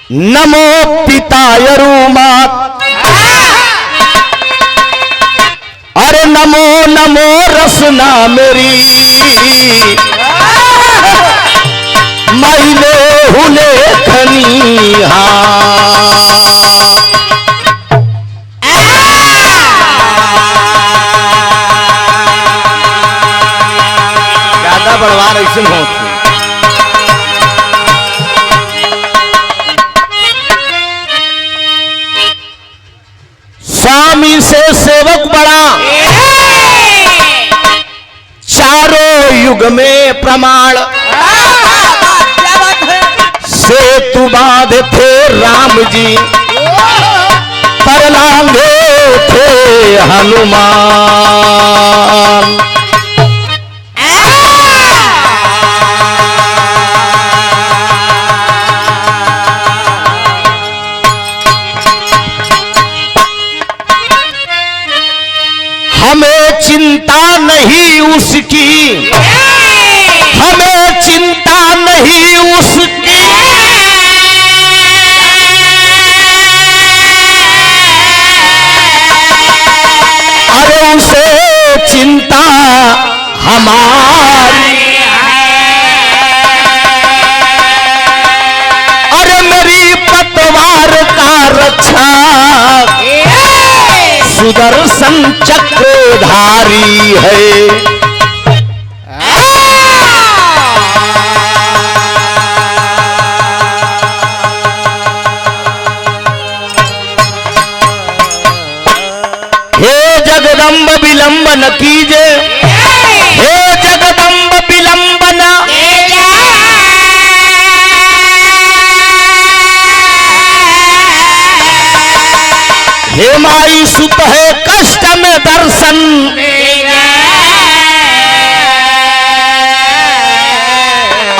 नमो पितायरु मात, अरे नमो नमो रसना मेरी, मैले हुले खनिहा। ज्यादा बड़वान ऐसे होते स्वामी से सेवक बड़ा, चारों युग में प्रमाण, सेतु बांधे थे राम जी, पर लांघे थे हनुमान। हमें चिंता नहीं उसकी, हमें चिंता नहीं उसकी, अरे उसे चिंता हमारी। अरे मेरी पतवार का रक्षा सुदर्शन चक्रधारी है। हे जगदम्ब विलंब न कीजे, हे जगदम्ब विलंब न, हे माई सुत है कष्ट में दर्शन,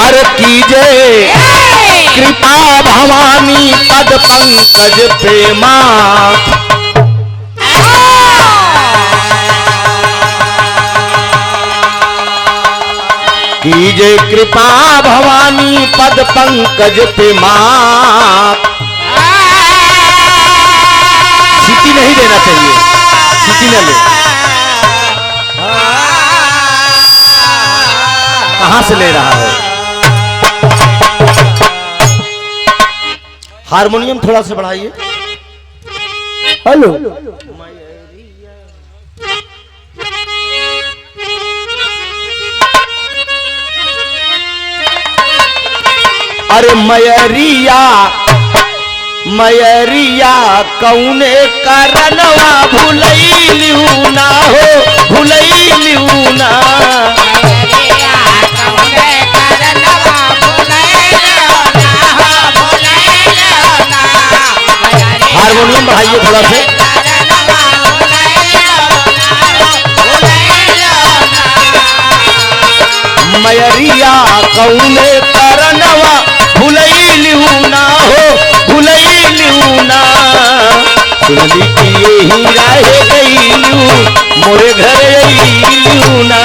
अरे कीजे कृपा भवानी पद पंकज पे मात। कीजे कृपा भवानी पद पंकज पे मात। सीटी नहीं देना चाहिए, सीटी न ले। कहां से ले रहा है? हारमोनियम थोड़ा सा बढ़ाइए। हेलो, अरे मयरिया मयरिया कौने करनवा भुलैलिहू ना हो, भुलैलिहू ना। हारमोनियम बढ़ाइए थोड़ा से। मयरिया कौने करनवा भुलैलिहू ना हो, भुलैलिहू ना। सुनली कि यही रह गईलू, मोरे घर अइलू ना।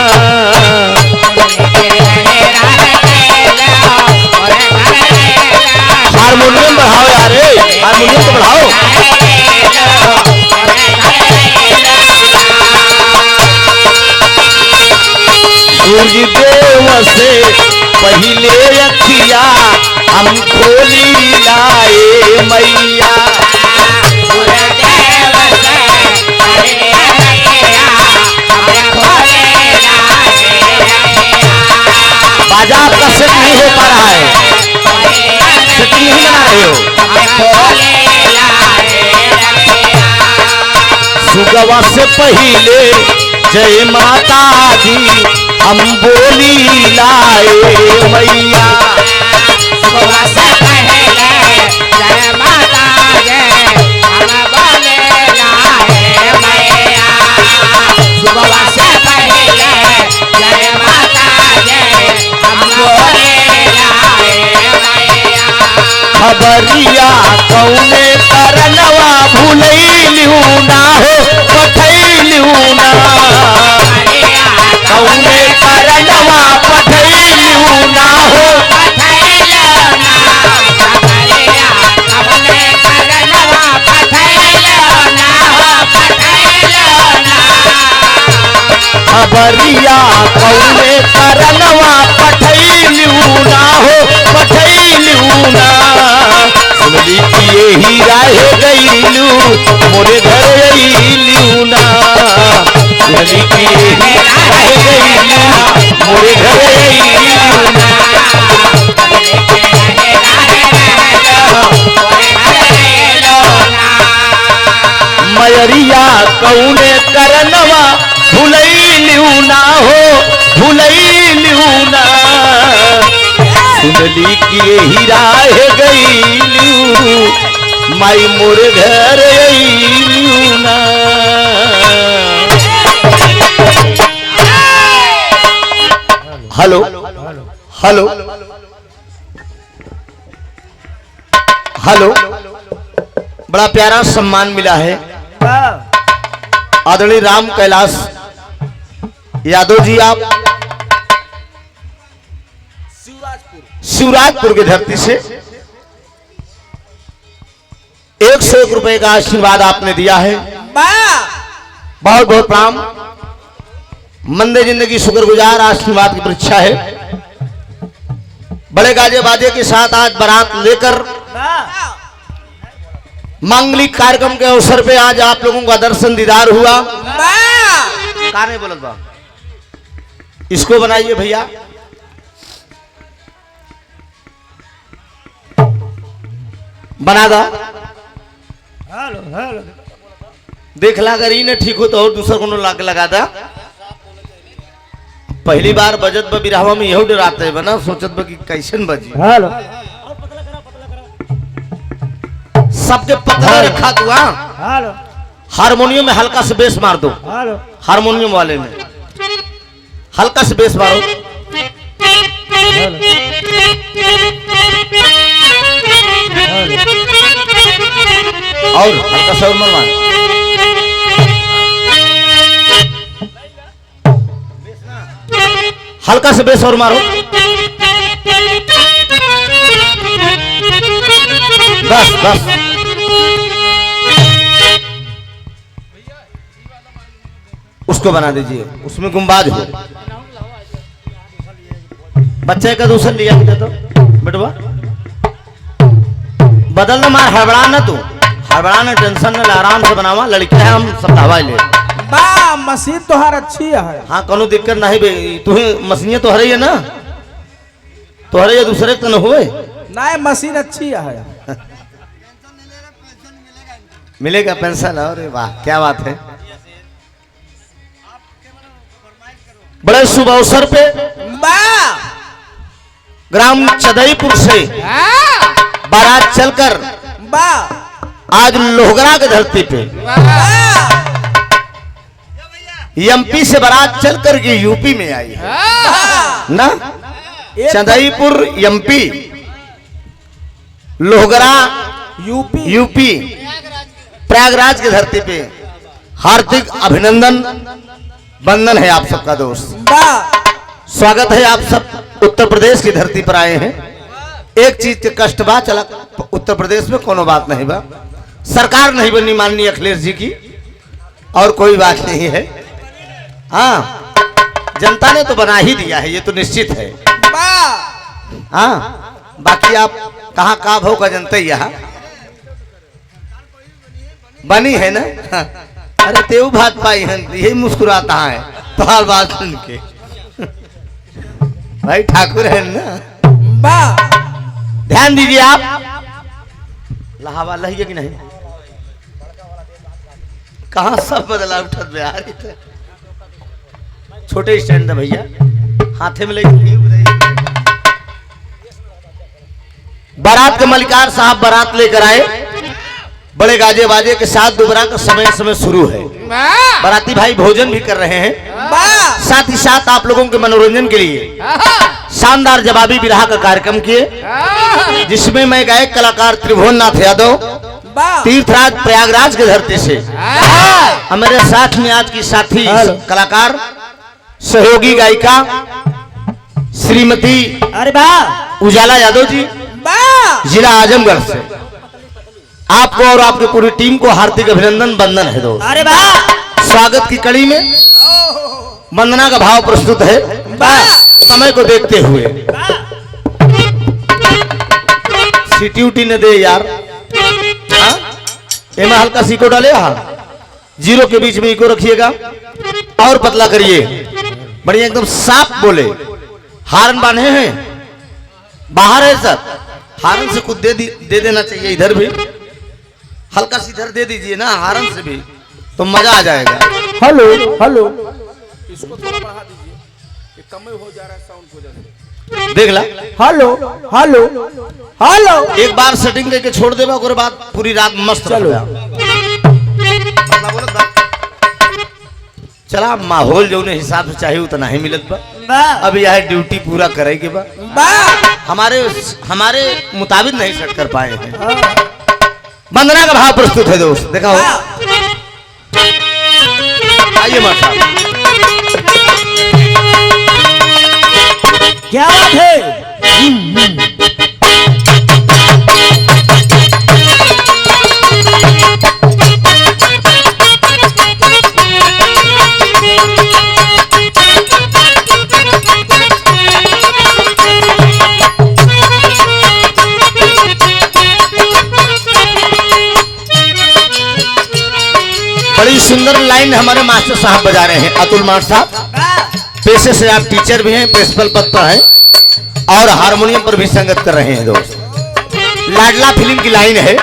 हारमोनियम बढ़ाओ यार, हारमोनियम तो बढ़ाओ। सूर्य देव से पहले अखिया हम खोली लाए मैया। बाजा आपका सेट नहीं हो पा रहा है, सेटिंग नहीं बना रहे हो। सुगवा से पहले जय माता दी हम बोली लाए मैया। सुगवा से पहले जय माता जय हम बोले लाए मैया। सुगवा से पहले जय माता जय हम बोले लाए मैया। खबरिया कौने करनवा भुलैलिहू ना हो, पठैलिहू ना। कौने करनवा पठैलिहू ना हो, कंवरिया कौने करनवा पठैलू ना हो पठैलू ना सुनली कि यही राह गईलू मोरे घर अइलू ना सुनली कि यही राह गईलू मोरे घर अइलू ना मयरिया कौने करनवा भुलैलू ना हो भुलैलू ना सुनली कि यही राह गईलू माई मोर घर अइलू ना हेलो हेलो हेलो बड़ा प्यारा सम्मान मिला है आदरणीय राम कैलाश यादव जी आप शिवराजपुर की धरती से 101 रुपए का आशीर्वाद आपने दिया है बहुत बहुत प्रणाम मंदे जिंदगी शुक्रगुजार आशीर्वाद की परीक्षा है बड़े गाजे बाजे के साथ आज बारात लेकर मांगलिक कार्यक्रम के अवसर पे आज आप लोगों का दर्शन दीदार हुआ कहा नहीं बोलत बा इसको बनाइए भैया बना दा हेलो हेलो देख ला अगर ही ठीक हो तो और दूसरा को लगा दा पहली बार बजट ब बिरहवा में यही डराते है बना सोचत बा कि कैसन बजी हेलो सबके पता रखा तू हेलो हारमोनियम में हल्का से बेस मार दो हेलो हारमोनियम वाले में हल्का से बेस मारो और हल्का से और मरवा हल्का से बेस और मारो बस बस उसको बना दीजिए उसमें गुम्बाज हो बच्चे का दूसरा लिया तो बेटवा बदल ना मार हड़बड़ा ना तू हड़बड़ा ना टेंशन ना आराम से बनावा लड़के हैं हम सब हवाई ले बा मशीन तो हर अच्छी है हाँ कोनो दिक्कत नहीं बे तुम्हें मशीनियाँ तो हरे है ना तो हरे दूसरे तो न हुए नहीं मशीन अच्छी है मिलेगा पेंशन अरे वाह क्या बात है बड़े शुभ अवसर पे ग्राम चदईपुर से बारात चलकर आज लोहगरा की धरती पे एमपी से बारात चलकर के यूपी में आई है ना चदईपुर एमपी लोहगरा यूपी प्रयागराज की धरती पे हार्दिक अभिनंदन वंदन है आप सबका दोस्त स्वागत है आप सब उत्तर प्रदेश की धरती पर आए हैं एक चीज के कष्ट बा चला उत्तर प्रदेश में कोनो बात नहीं बा सरकार नहीं बनी माननीय अखिलेश जी की और कोई बात नहीं है हाँ जनता ने तो बना ही दिया है ये तो निश्चित है हाँ बाकी आप कहाँ का भो का जनता यहाँ बनी है ना अरे तेऊ बात पाई है यही मुस्कुराता है तो हाल बात सुन के भाई ठाकुर है ना ध्यान दीजिए आप लहावा लहिए कि नहीं कहाँ सब बदलाव उठत बिहार छोटे स्टैंड भैया हाथे में लेके बारात के मलिकार साहब बारात लेकर आए बड़े गाजे बाजे के साथ दोबारा का समय शुरू है बाराती भाई भोजन भी कर रहे हैं साथ ही साथ आप लोगों के मनोरंजन के लिए शानदार जवाबी विरह का कार्यक्रम किए जिसमें मैं गायक कलाकार त्रिभुवननाथ यादव तीर्थराज प्रयागराज के धरती से हमारे साथ में आज की साथी कलाकार सहयोगी गायिका श्रीमती उजाला यादव जी जिला आजमगढ़ से आपको और आपकी पूरी टीम को हार्दिक अभिनंदन वंदन है दोस्त। अरे वाह स्वागत की कड़ी में वंदना का भाव प्रस्तुत है समय को देखते हुए। सीटी उटी न दे यार, एमा हल्का सी को डाले, जीरो के बीच में इको रखिएगा और पतला करिए, बढ़िया एकदम साफ बोले। हारन बांधे हैं बाहर है सर, हारन से कुछ दे देना चाहिए, इधर भी हल्का सी इधर दे दीजिए ना, हारन से भी तो मजा आ जाएगा। हेलो हेलो, इसको थोड़ा बढ़ा दीजिए, ये कम हो जा रहा है साउंड को जल्दी। देख ला, हेलो हेलो हेलो, एक बार सेटिंग करके छोड़ देगा, उसके बाद पूरी रात मस्त चलो। चला माहौल जो हिसाब से चाहिए उतना ही मिलत बा। अब यह ड्यूटी पूरा करेंगे बा, हमारे मुताबिक नहीं सेट कर पाए हैं। वंदना का भाव प्रस्तुत है दोस्त, देखा हो। आइए माता, क्या बात है? बड़ी सुंदर लाइन हमारे मास्टर साहब बजा रहे हैं, अतुल मास्टर साहब। पेशे से आप टीचर भी हैं, प्रिंसिपल पद पर हैं और हारमोनियम पर भी संगत कर रहे हैं दोस्त। लाडला फिल्म की लाइन है,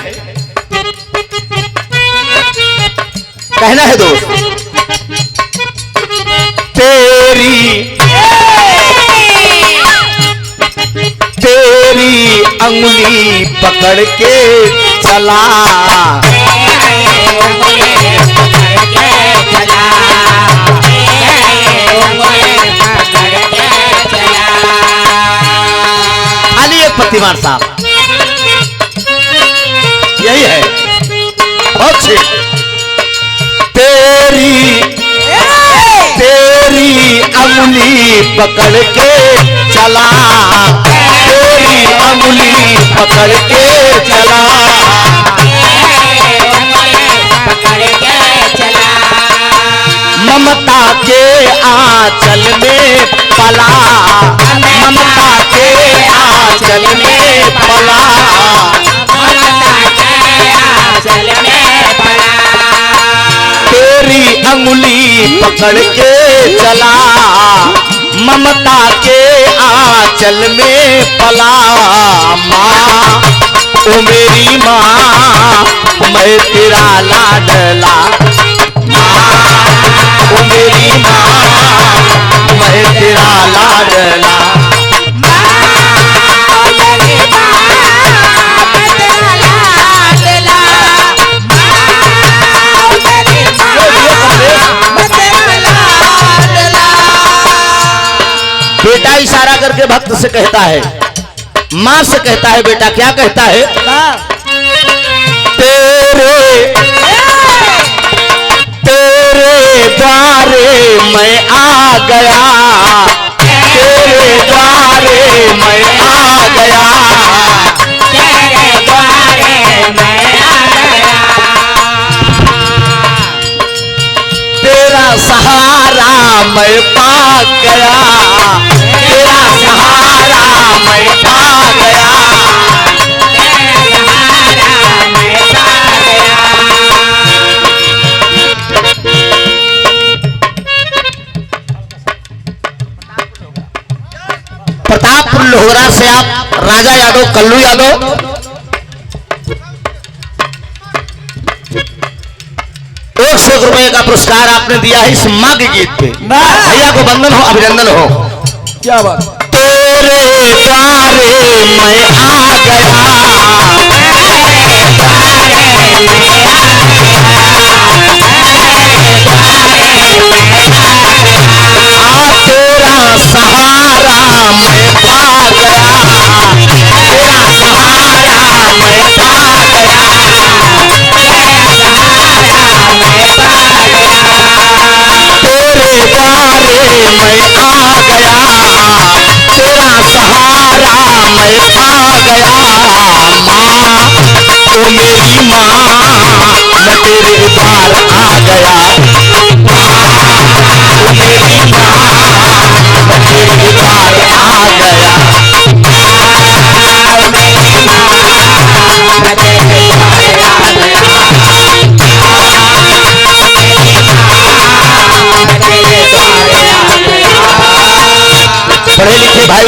कहना है दोस्त, तेरी अंगुली पकड़ के चला, प्रतिमार साहब यही है, बहुत अच्छे। तेरी अंगुली पकड़ के चला, तेरी अंगुली पकड़ के चला, ममता के आंचल में पला, ममता के आंचल में पला, तेरी अंगुली पकड़ के चला, ममता के आंचल में पला। माँ ओ मेरी माँ, मैं तेरा लाडला, ओ मेरी माँ, मैं तेरा लाडला, बेटा इशारा करके भक्त से कहता है, माँ से कहता है, बेटा क्या कहता है? तेरे द्वारे मैं आ गया, तेरे द्वारे मैं आ गया, तेरे द्वारे मैं आ गया, तेरा सहारा मैं पा गया, तेरा सहारा मैं पा गया, प्रतापपुर लोहरा से आप राजा यादव, कल्लू यादव, 100 रुपए का पुरस्कार आपने दिया है इस माँ के गीत पे। भैया को वंदन हो, अभिनंदन हो। क्या बात? तेरे द्वारे मैं आ गया, तेरा सहारा मैं पा गया, तेरा सहारा मैं पा गया, तेरे द्वारे मैं आ गया, तेरा सहारा मैं पा गया। माँ ओ मेरी माँ, मैं तेरे द्वार आ गया, माँ ओ मेरी माँ,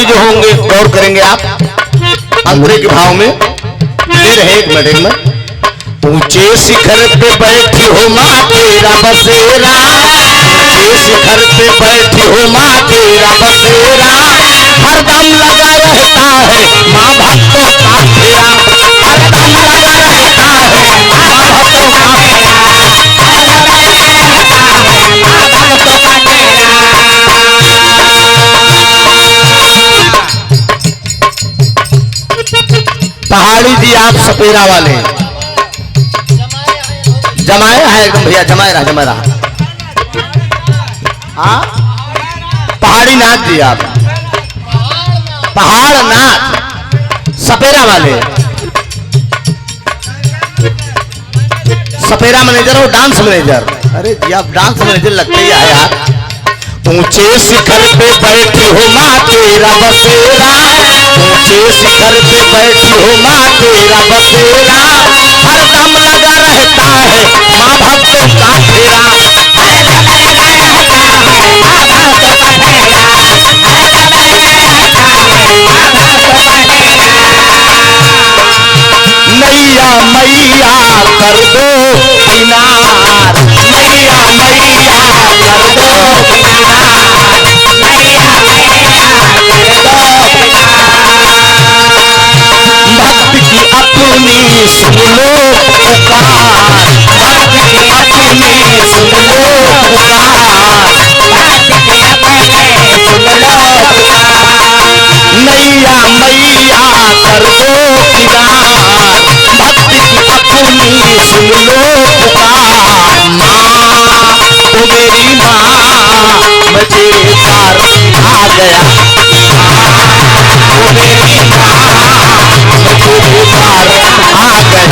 जो होंगे गौर करेंगे आप अंतरे के भाव में दे रहे। एक मिनट। ऊंचे शिखर पे बैठी हो माँ तेरा बसेरा, ऊंचे शिखर पे बैठी हो माँ तेरा बसेरा, हरदम लगा रहता है माँ भक्तों का फेरा, हरदम लगा रहता है माँ भक्तों का फेरा, पहाड़ी दी आप सपेरा वाले जमाया है एकदम भैया, जमा रहा। हाँ पहाड़ी नाच दी आप, पहाड़ नाच सपेरा वाले, सपेरा मैनेजर और डांस मैनेजर। अरे जी आप डांस मैनेजर लगते ही है यार। ऊंचे शिखर पे बैठी हो माँ तेरा बसेरा, ऊंचे शिखर पे बैठी हो माँ तेरा बसेरा, हरदम लगा रहता है माँ भक्तों का फेरा, हरदम लगा रहता है माँ भक्तों का फेरा, हरदम लगा रहता है माँ भक्तों का फेरा। मैया मैया कर दो किनार, मैया मैया कर दो किनार, मैया मैया कर दो किनार, भक्त की अपनी सुन लो पुकार, भक्त की अपनी सुन लो पुकार, भक्त की अपनी सुन लो पुकार, मैया मैया कर दो किनार, भक्त की अपनी सुन लो पुकार, माँ ओ मेरी माँ मैं तेरे पार आ गया, माँ ओ मेरी माँ मैं तेरे पार आ गया,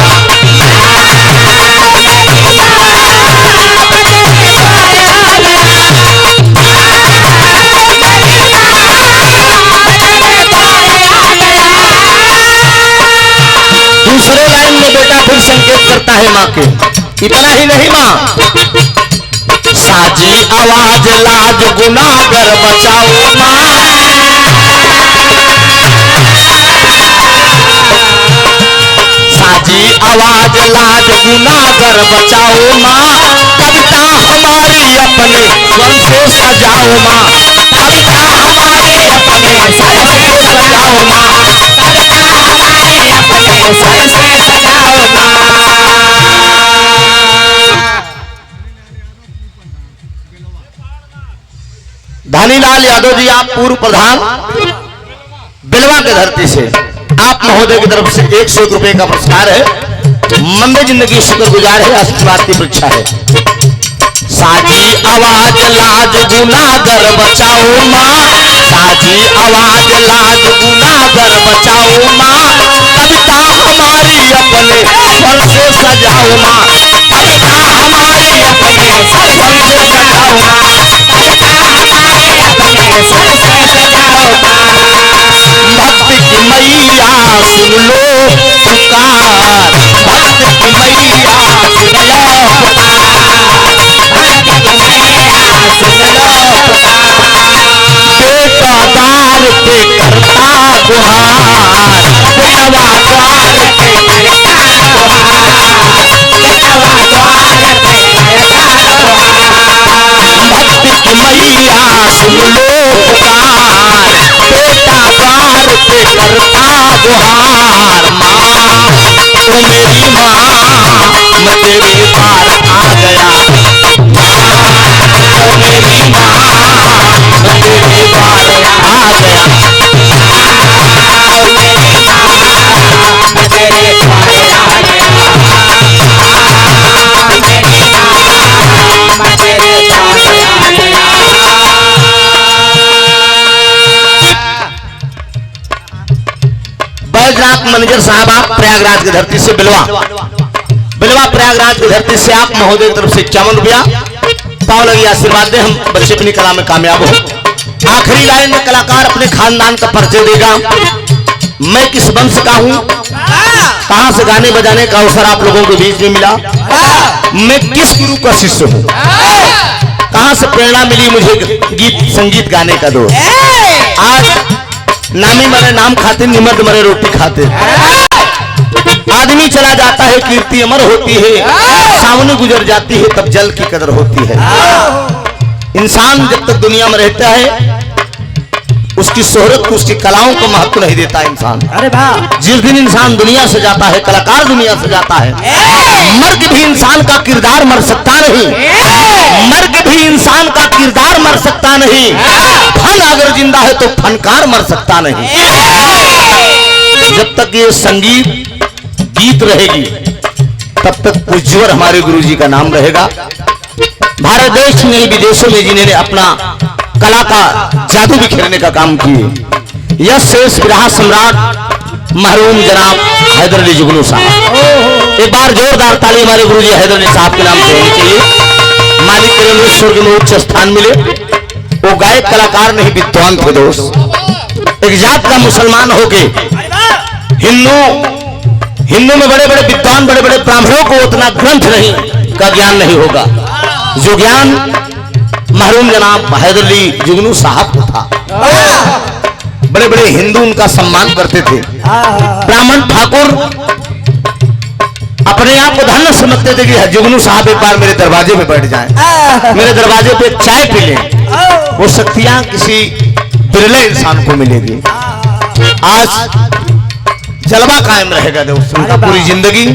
दूसरे लाइन में बेटा फिर संकेत करता है माँ के। इतना ही नहीं माँ, साजी आवाज लाज गुनाहगर बचाओ माँ, साजी आवाज लाज गुनाहगर बचाओ माँ, कविता हमारी अपने स्वर से सजाओ माँ, कविता हमारी अपने स्वर से सजाओ माँ, कविता हमारी अपने स्वर से सजाओ माँ। धनीलाल यादव जी आप पूर्व प्रधान बिलवा के धरती से, आप महोदय की तरफ से 101 रुपए का पुरस्कार है। मंदे जिंदगी शुक्रगुजार है, आशीर्वाद की परीक्षा है। साजी आवाज लाज गुनाहगर बचाओ माँ, साजी आवाज लाज गुनाहगर बचाओ माँ, कविता हमारी अपने स्वर से सजाओ माँ, कविता हमारी अपने स्वर से सजाओ माँ, कविता हमारी अपने स्वर से सजाओ माँ, भक्त की मैया सुन लो पुकार, भक्त की मैया सुन लो पुकार, भक्त की मैया सुन लो पुकार, बेटा द्वार पे करता गुहार, बेटवा द्वार पे करता गुहार, बेटवा द्वार पे करता गुहार, भक्त की मैया सुन लो पुकार, बेटा द्वार पे करता गुहार, माँ ओ मेरी माँ मैं तेरे पार आ गया, माँ ओ मेरी माँ मैं तेरे पार आ गया, माँ ओ मेरी माँ मैं तेरे पार आ गया, माँ मेरी माँ मैं तेरे पार आ गया। बैजनाथ मैनेजर साहब आप प्रयागराज की धरती से बिलवा प्रयागराज की धरती से आप महोदय की तरफ से 51 रुपया पाव लगी आशीर्वाद दे, हम बच्चे अपनी कला में कामयाब हो। आखिरी लाइन में कलाकार अपने खानदान का परिचय देगा। मैं किस वंश का हूँ, कहां से गाने बजाने का अवसर आप लोगों के बीच में मिला, मैं किस गुरु का शिष्य हूँ, कहां से प्रेरणा मिली मुझे गीत संगीत गाने का दो। आज नामी मरे नाम खाते, निमत मरे रोटी खाते। आदमी चला जाता है कीर्ति अमर होती है, सामने गुजर जाती है तब जल की कदर होती है। इंसान जब तक दुनिया में रहता है उसकी शोहरत को, उसकी कलाओं को महत्व नहीं देता इंसान। अरे वाह। जिस दिन इंसान दुनिया से जाता है, कलाकार दुनिया से जाता है, मर के भी इंसान का किरदार मर सकता नहीं, मर के भी इंसान का किरदार मर सकता नहीं। फन अगर जिंदा है तो फनकार मर सकता नहीं। जब तक ये संगीत गीत रहेगी तब तक उज्ज्वल हमारे गुरुजी का नाम रहेगा। भारत देश में विदेशों में जिन्होंने अपना कला का जादू बिखेरने का काम किए, यह शेष बिरहा सम्राट मरहूम जनाब हैदर अली जुगनू साहब। एक बार जोरदार ताली हमारे गुरुजी हैदर अली साहब के नाम से होनी चाहिए। मालिक के स्वर्ग में उच्च स्थान मिले। वो गायक कलाकार नहीं, विद्वान थे दोस्त। एक जात का मुसलमान होके हिंदू में बड़े बड़े विद्वान, बड़े बड़े ब्राह्मणों को उतना ग्रंथ नहीं का ज्ञान नहीं होगा जो ज्ञान मरहूम जनाब हैदर अली जुगनू साहब को था। बड़े बड़े हिंदू उनका सम्मान करते थे। ब्राह्मण ठाकुर अपने आप को धन्य समझते थे कि जुगनू साहब एक बार मेरे दरवाजे पे बैठ जाएं, मेरे दरवाजे पे एक चाय पी लें। वो शक्तियां किसी बिरले इंसान को मिलेगी। आज जलवा कायम रहेगा दोस्तों का पूरी जिंदगी।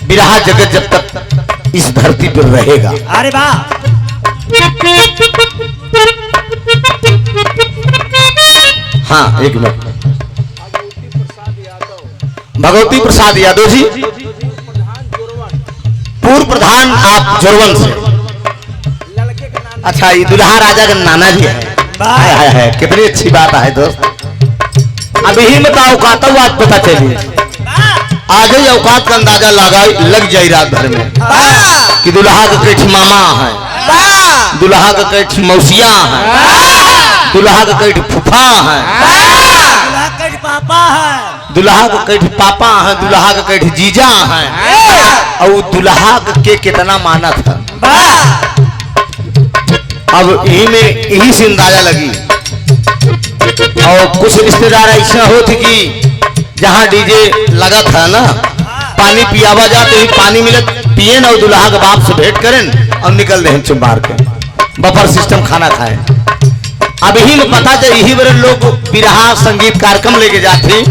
बिरहा जगत जब तक इस धरती पर रहेगा। अरे वाह। हाँ, एक मिनट। भगवती प्रसाद यादव जी, पूर्व प्रधान आप जोरवन से। अच्छा, ये दुल्हा राजा का नाना जी है। है कितनी अच्छी बात है दोस्त। अभी ही में औकात आज पता चली, आज ही औकात का अंदाजा लग जाए रात भर में कि दुल्हा का कैठ मामा है, दुल्हा का कैठ मौसिया है, दुल्हा का कैठ फूफा है, पापा है, दुल्हा का कैठ पापा है, दुल्हा का कैठ जीजा है, और दुल्हा के कितना माना था। अब यही से अंदाजा लगी। और कुछ रिश्तेदार ऐसा हो थे कि जहाँ डीजे लगा था ना, पानी पियावा जाते ही पानी मिले पिए ना, और दुल्हा के बाप से भेंट करें और निकल रहे चुप मार के बफर सिस्टम खाना खाएं। अब यही में पता चल, यही बड़े लोग बिरहा संगीत कार्यक्रम लेके जाते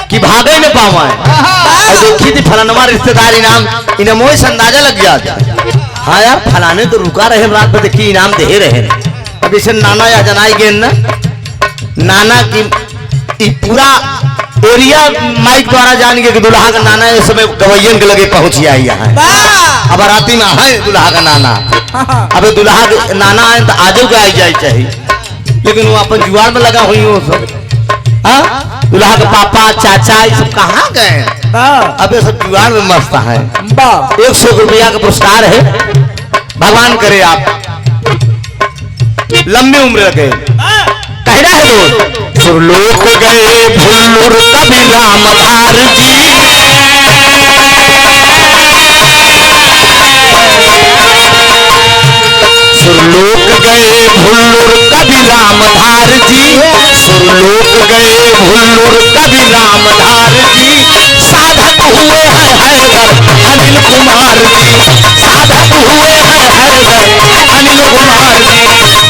कि भागे न पावाए। देखी थी फलानवा रिश्तेदार इनाम से अंदाजा लग जाता। हाँ यार, फलाने तो रुका रहे रात में, देखिए इनाम दे रहे। अब इसे नाना या जनाई गेन ना, नाना की पूरा एरिया माइक द्वारा जान गए कि दुल्हा का नाना इस समय गवैयन के लगे पहुंच गया यहाँ। अब बाराती में है दुल्हा का नाना। अब दुल्हा के नाना आए तो आजो के आई जाए चाहिए, लेकिन वो अपन जुआर में लगा हुई हो सब। हाँ, दुल्हा के पापा चाचा ये सब कहाँ गए? अब ये सब जुआर में मस्त है। 100 रुपया का पुरस्कार है। भगवान करे आप लंबी उम्र रखे। कहना है दोस्त, सुरलोक गए भुल्लुर कभी राम धार जी, सुरलोक गए भुल्लुर कभी राम धार जी, सुरलोक गए भुल्लुर कभी राम धार जी। साधक हुए हैं हैदर अनिल कुमार जी, साधक हुए हैं हैदर अनिल कुमार जी,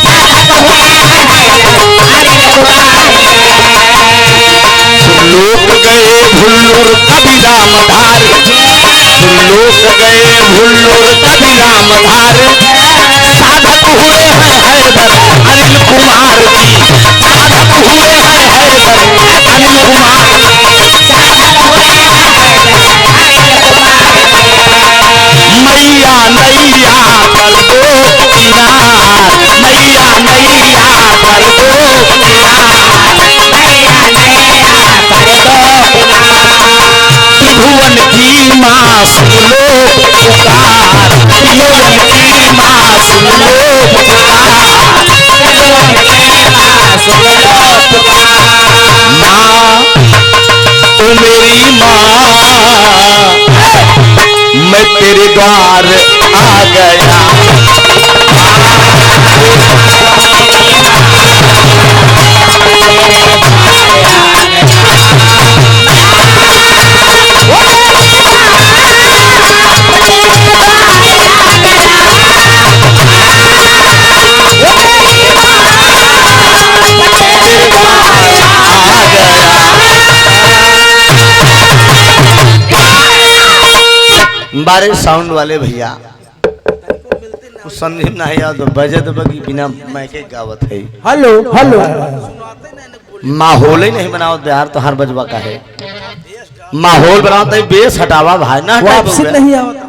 साधक हुए हैं हैदर अनिल कुमार जी। सुरलोक गए भुल्लुर कभी राम धार जी, सुरलोक गए भुल्लुर कभी राम धार। साधक हुए हैं हैदर अनिल कुमार जी, साधक हुए हैं हैदर अनिल कुमार जी, साधक हुए हैं हैदर अनिल कुमार जी। मैया नैया कर दो किनार, मैया नैया कर दो किनार, मैया नैया कर दो किनार। त्रिभुवन की माँ सुन लो पुकार, त्रिभुवन की माँ सुन लो पुकार, त्रिभुवन की माँ सुन लो पुकार। माँ ओ मेरी माँ, मैं तेरे द्वार आ गया। बारे साउंड वाले भैया कुछ समझ में नहीं आ तो बजत बगी बिना मैके गावत है। हेलो हेलो माहौल ही नहीं बनाओ बिहार तो हर बजवा का है। माहौल बनाओ तो बेस हटावा भाई ना वापसी नहीं आवता।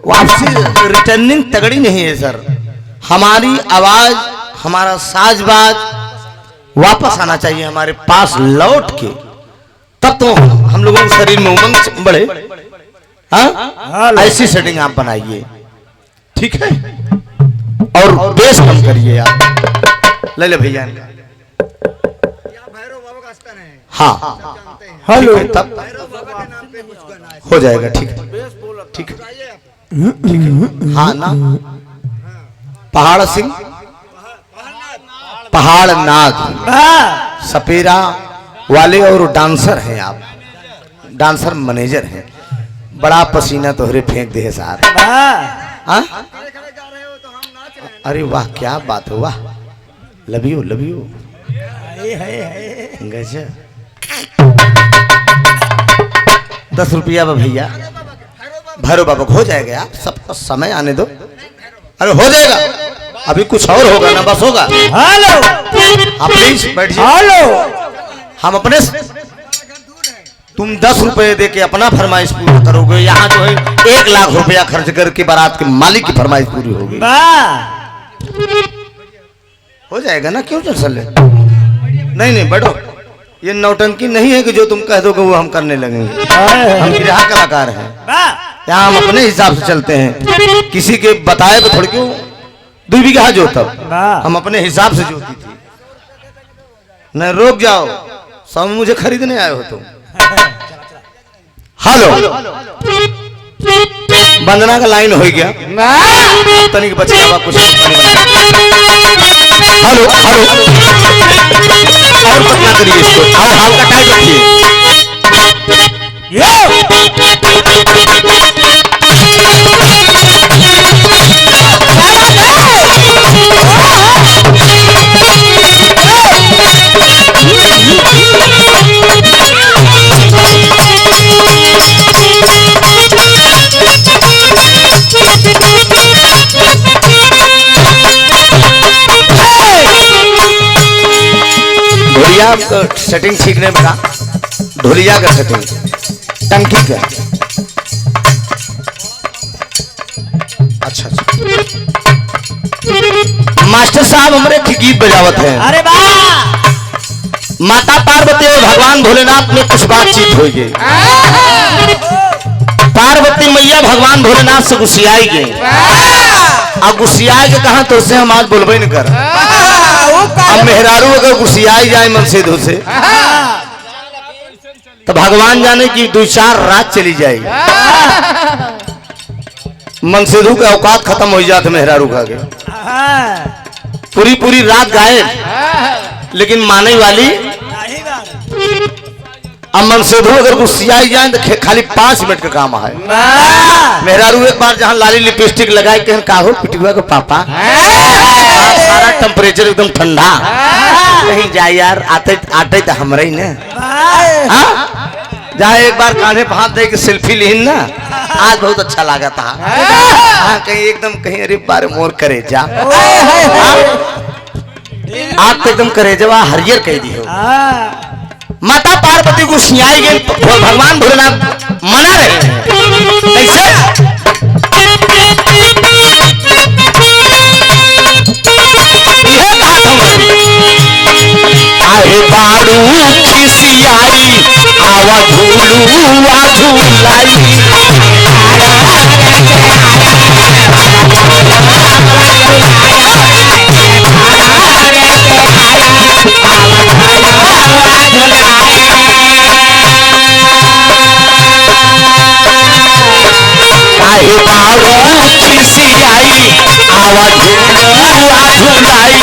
वापसी रिटर्निंग तगड़ी नहीं है सर। हमारी आवाज हमारा साजबाज वापस आना चाहिए हमारे पास लौट के, तब तो हम लोगों के शरीर में उमंग बढ़े। हाँ ऐसी सेटिंग आप बनाइए, ठीक है, और बेस कम करिए आप। ले ले भैया हाँ हेलो तब हो जाएगा, ठीक है ठीक है ठीक है। हाँ ना पहाड़ सिंह पहाड़ नाग सपेरा वाले और डांसर हैं आप, डांसर मैनेजर हैं। बड़ा पसीना तोहरे फेंक दे सार। हाँ अरे वाह क्या बात है, वाह लव यू गजब। 10 रुपया भैया भैरव बाबा हो जाएगा यार, सबका समय आने दो। अरे हो जाएगा, अभी कुछ और होगा ना बस होगा। हेलो आप प्लीज बैठ जाओ। हेलो हम अपने तुम 10 रुपए दे के अपना फरमाइश पूरा करोगे, यहाँ जो है 1 लाख रुपया खर्च करके बारात के मालिक की फरमाइश पूरी होगी। हो जाएगा ना, क्यों टेंशन ले। नहीं बैठो, ये नौटंकी नहीं है कि जो तुम कह दोगे वो हम करने लगेंगे। हम यहाँ कलाकार हैं, यहाँ हम अपने हिसाब से चलते हैं, किसी के बताए पे थोड़ी क्यों 2 बीघा जोता, हम अपने हिसाब से जोती थी। न रोक जाओ, सब मुझे खरीदने आए हो तुम। हेलो वंदना का लाइन हो गया तनिक बच्चा कुछ। हेलो और पतना करिए इसको, आओ हाल का टाइम रखिए। ढोलिया का सेटिंग ठीक नहीं बना, ढोलिया का सेटिंग टंकी का। अच्छा मास्टर साहब हमारे गीत बजावत हैं। अरे वाह माता पार्वती और भगवान भोलेनाथ में कुछ बातचीत हो गई। पार्वती मैया भगवान भोलेनाथ से गुस्सियाई गई, अब गुस्सियाई के कहा तो उससे हम आज बोलबे नहीं कर। अब मेहरारू अगर गुस्सियाई जाए मनसेधु से तो भगवान जाने की 2-4 रात चली जाएगी। मनसेधु के औकात खत्म हो जाते मेहरारू का के पूरी रात गाए, लेकिन माने वाली अब मनसेधु अगर गुस्सियाई जाए तो खाली 5 मिनट का काम है। मेहरारू एक बार जहाँ लाली लिपस्टिक लगाए कहन का हो पिटुआ को पापा, सारा टेम्परेचर एकदम ठंडा, कहीं जाए यार आते तो हमरे ही ना। जहाँ एक बार कांधे पे हाथ दे के सेल्फी लीन ना, आज बहुत अच्छा लगा था। कहीं एकदम कहीं अरे बारे मोर करे जा, आप तो एकदम करे जब हरियर कह दी हो। माता पार्वती को सियाई गई, भगवान भोलेनाथ मना रहे हैं कैसे। आए बाड़ू खिसियाई आवा झूलू आ झूलाई, काहे बाड़ू खिसियाई आवा झूलू आ झूलाई,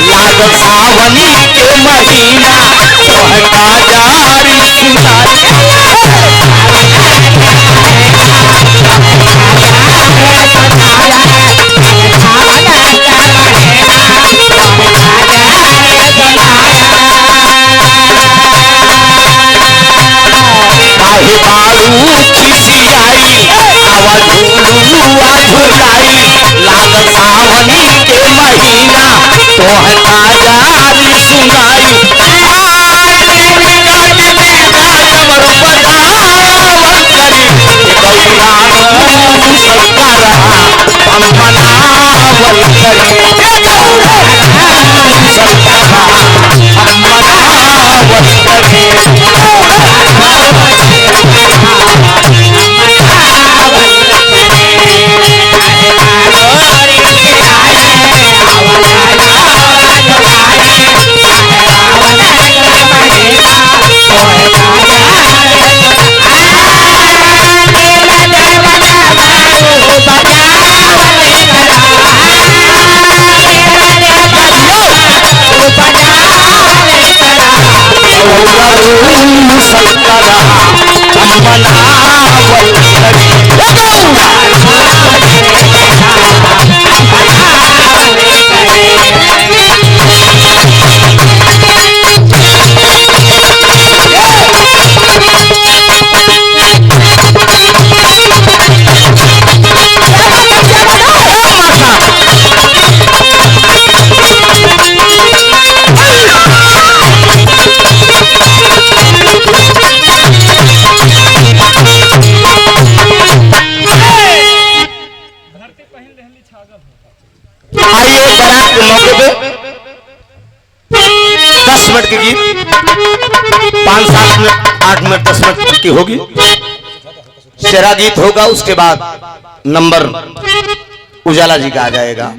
लागल सावनी के महीना सोहका जारी काहे बाड़ू खिसियाई आवा 8 मिनट 10 मिनट छुट्टी होगी, शेरा गीत होगा, उसके बाद नंबर उजाला जी का आ जाएगा।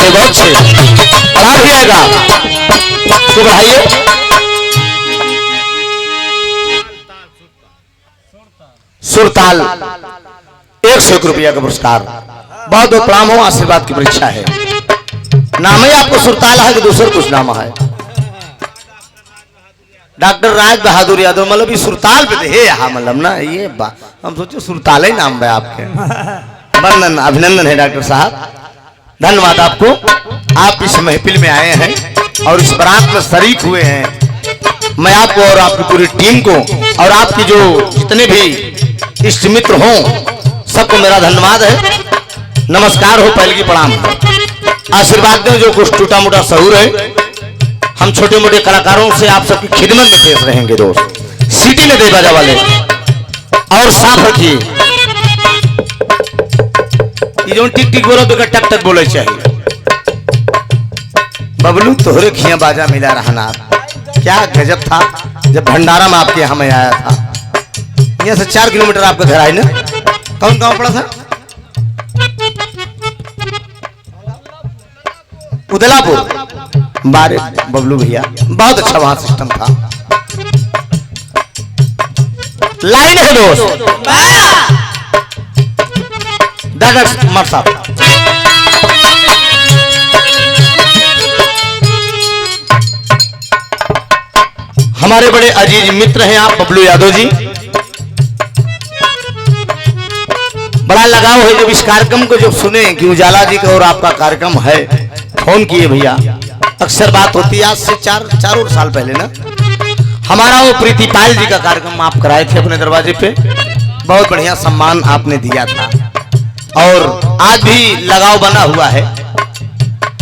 बहुत से बढ़ा भी आएगा तो बढ़ाइए। सुरताल 101 रुपया का पुरस्कार। बहुत बहुत प्रणाम हो, आशीर्वाद की परीक्षा है। नाम ही आपको सुरताल है कि दूसरा कुछ नाम है? डॉक्टर राज बहादुर यादव, मतलब ये सुरताल पे है यहाँ, मतलब ना ये हम सोचे सुरताल ही नाम है आपके। वर्णन अभिनंदन है डॉक्टर साहब, धन्यवाद आपको। आप इस महफिल में आए हैं और इस बारात में शरीक हुए हैं। मैं आपको और आपकी पूरी टीम को और आपकी जो जितने भी इष्ट मित्र हों सबको मेरा धन्यवाद है, नमस्कार हो, पहले की प्रणाम हो। आशीर्वाद दें, जो कुछ टूटा मोटा सहूर है हम छोटे मोटे कलाकारों से आप सबकी खिदमत में पेश रहेंगे दोस्त। सीटी में दे बाजा वाले और साफ रखिए, ये जो टिक टिक बोलो तो टक टक बोले चाहिए। बबलू तोहरे खिया बाजा मिला रहना, क्या गजब था जब भंडारा में आपके यहाँ में आया था। यहाँ से 4 किलोमीटर आपका घर आए ना, कौन गांव पड़ा था? उदलापुर। बारे बबलू भैया बहुत अच्छा वहां सिस्टम था। लाइन है दोस्त, डॉक्टर कुमार साहब। हमारे बड़े अजीज मित्र हैं आप बबलू यादव जी, बड़ा लगाव है जब इस कार्यक्रम को जब सुने कि उजाला जी का और आपका कार्यक्रम है, फोन किए भैया। अक्सर बात होती है, आज से 4 साल पहले ना हमारा वो प्रीतिपाल जी का कार्यक्रम आप कराए थे अपने दरवाजे पे, बहुत बढ़िया सम्मान आपने दिया था और आज भी लगाव बना हुआ है।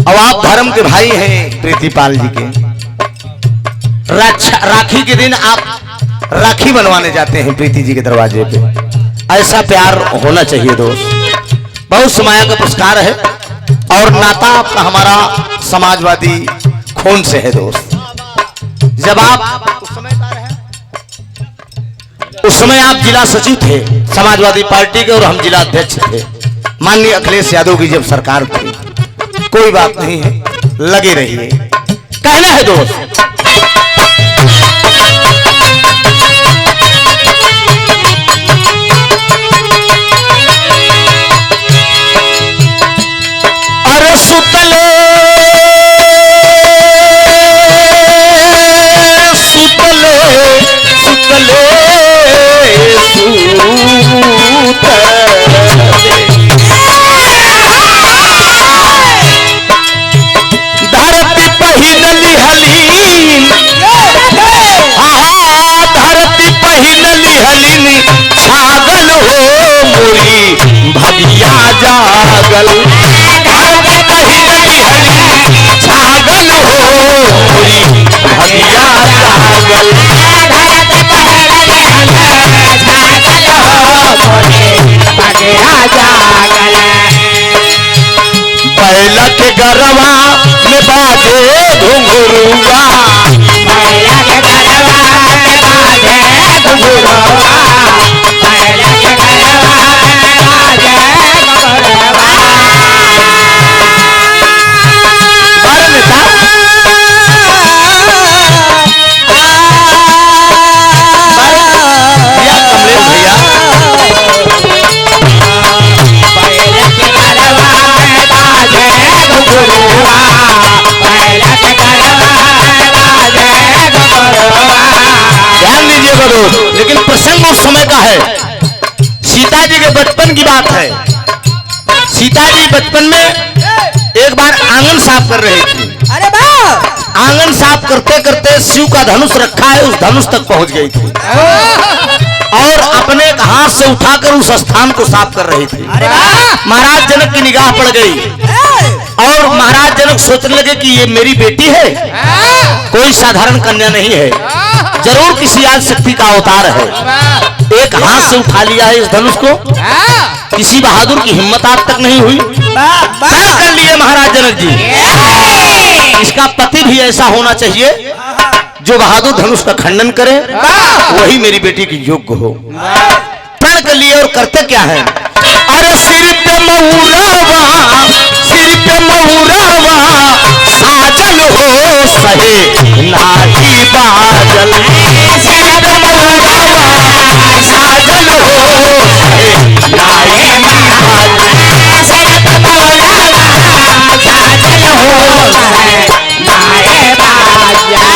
और आप धर्म के भाई हैं प्रीतिपाल जी के। राखी के दिन आप राखी बनवाने जाते हैं प्रीति जी के दरवाजे पे, ऐसा प्यार होना चाहिए दोस्त। बहुत समाया का पुरस्कार है और नाता आपका हमारा समाजवादी खून से है दोस्त। जब आप उस समय आप जिला सचिव थे समाजवादी पार्टी के और हम जिला अध्यक्ष थे, माननीय अखिलेश यादव की जब सरकार थी। कोई बात नहीं है, लगे रहिए। कहना है दोस्त, अरे सुतले सुतले सुतले धरती पहिनली हलीन, धरती पहिनली हलीन छागल हो मोरी भगिया जागल। धरती पहिनली हलीन छागल हो मोरी भगिया जागल। बैला के गरवा में बाजे घुंघरुआ, बैला के गरवा में बाजे घुंघरुआ, बैला के गरवा में बाजे घुंघरुआ। बारे में था भैया कमलेश भैया, बैला के गरवा में बाजे घुंघरुआ, बैला के गरवा में बाजे घुंघरुआ। ध्यान दीजिएगा दोस्त, लेकिन प्रसंग उस समय का है, सीता जी के बचपन की बात है। सीता जी बचपन में एक बार आंगन साफ कर रही थी अरे वाह आंगन साफ करते करते शिव का धनुष रखा है उस धनुष तक पहुंच गई थी और अपने एक हाथ से उठाकर उस स्थान को साफ कर रही थी। अरे वाह महाराज जनक की निगाह पड़ गई और महाराज जनक सोचने लगे कि ये मेरी बेटी है, कोई साधारण कन्या नहीं है, जरूर किसी आज शक्ति का अवतार है। एक हाथ से उठा लिया है इस धनुष को, किसी बहादुर की हिम्मत आज तक नहीं हुई। तय कर लिए महाराज जनक जी, इसका पति भी ऐसा होना चाहिए जो बहादुर धनुष का खंडन करे, वही मेरी बेटी की योग्य हो। प्रण कर लिए और करते क्या है, अरे सिर पे महुरावा, सिर पे महुरावा साजल हो सहे नारी बाजल, सिर पे महुरावा साजल हो सहे नारी बाजल, सिर पे महुरावा साजल हो सहे नारी बाजल।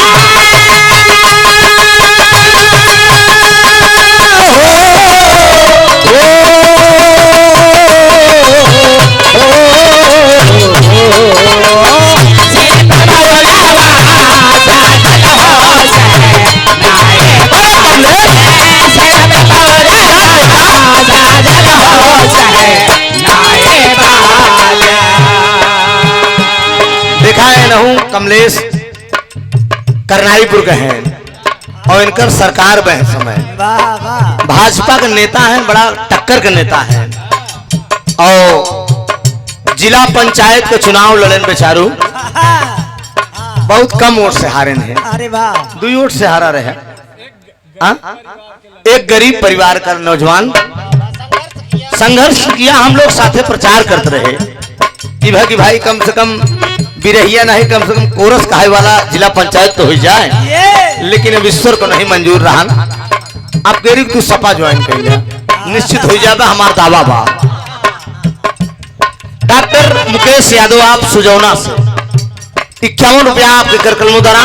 देखा है नहू कमलेश करनाईपुर के हैं और इनकर सरकार में समय भाजपा के नेता हैं, बड़ा टक्कर के नेता हैं और जिला पंचायत के चुनाव लड़न बेचारू बहुत कम वोट से हारे हैं। अरे वाह 2 वोट से हारा रहे। एक गरीब परिवार का नौजवान संघर्ष किया, हम लोग साथे प्रचार करते रहे कि भाई कम से कम बिरहिया नहीं, कम से कम कोरस कहे वाला जिला पंचायत तो हो जाए, लेकिन अब ईश्वर को नहीं मंजूर रहा। आप कह रही तू सपा ज्वाइन कर लिया, निश्चित हो जाएगा हमारा दावा बा। डॉक्टर मुकेश यादव आप सुजौना से 51 रुपया आपके कर कलमों द्वारा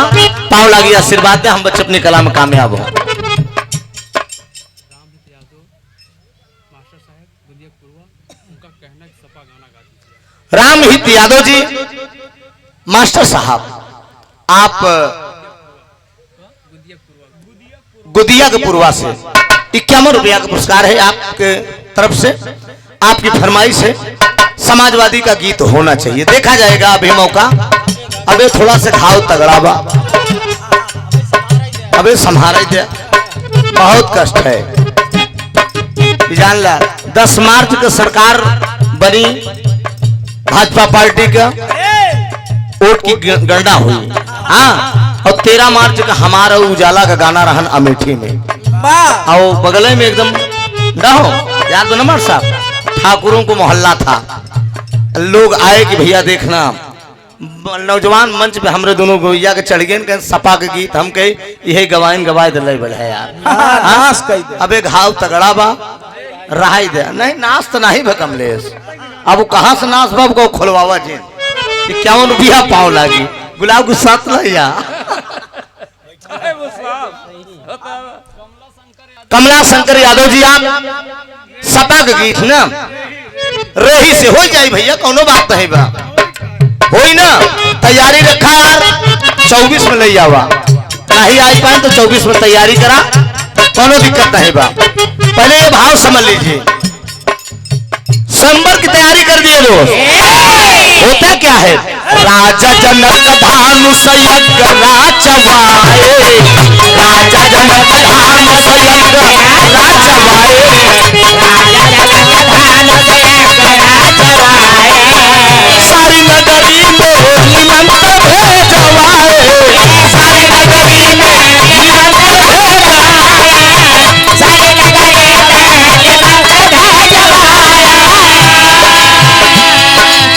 पाव लागी आशीर्वाद दे, हम बच्चे अपनी कला में कामयाब हो। रामहित यादव जी मास्टर साहब, आप गुदिया के पूर्वा से 51 रुपया का पुरस्कार है आपके तरफ से। आपकी फरमाइश है समाजवादी का गीत होना चाहिए, देखा जाएगा अभी मौका। अबे थोड़ा से घाव तगड़ा बा, अबे संभाल दे, बहुत कष्ट है जान ला। 10 मार्च को सरकार बनी भाजपा पार्टी का, वोट की गणना हुई, हाँ, और 13 मार्च का हमारा उजाला का गाना रहन अमेठी में, और बगल में एकदम ना हो याद तो नंबर साहब ठाकुरों को मोहल्ला था। लोग आए कि भैया देखना, नौजवान मंच पे हमरे दोनों गोइया के चढ़ गए, सपा के गीत हम कहे यही गवाइन गवाए दिल है यार। अबे घाव तगड़ा बा रहा दे, नहीं नाश तो नहीं भे कमलेश, अब वो कहाँ से नाश बाब को खोलवावा जी 51 रुपया पाव लागी, गुलाब के साथ लिया। कमला शंकर यादव जी आप सपा के गीत ना रही से हो जाए भैया, कोनो बात नहीं बा, होई ना, तैयारी रखा यार, 24 में ले आवा, नहीं आ पाए तो 24 में तैयारी करा, कोनो दिक्कत नहीं बा। पहले ये भाव समझ लीजिए, संबर की तैयारी कर दिए लोग, होता क्या है, राजा जनक भानु सयज्ञ राचवाए, राजा जनक भानु सयज्ञ राचवाए, सारी नगरी में निमंत भेजवाए, सारी नगरी में निमंत भेजवाए, सारी नगरी में निमंत भेजवाए।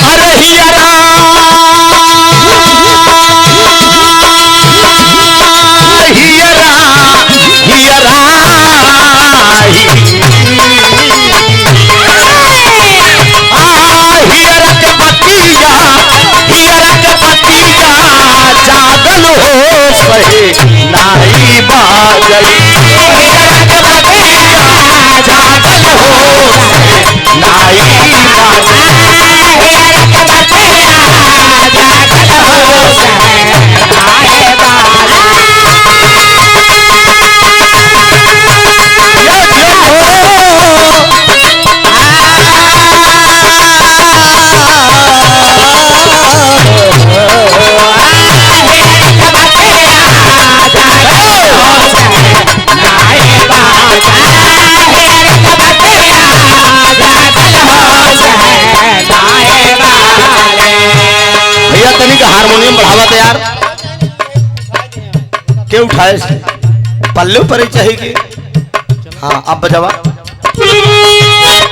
अरे हियरा हियरा हियरा आवत यार के उठाए से पल्ले पर ही चाहिए। हाँ अब बजावा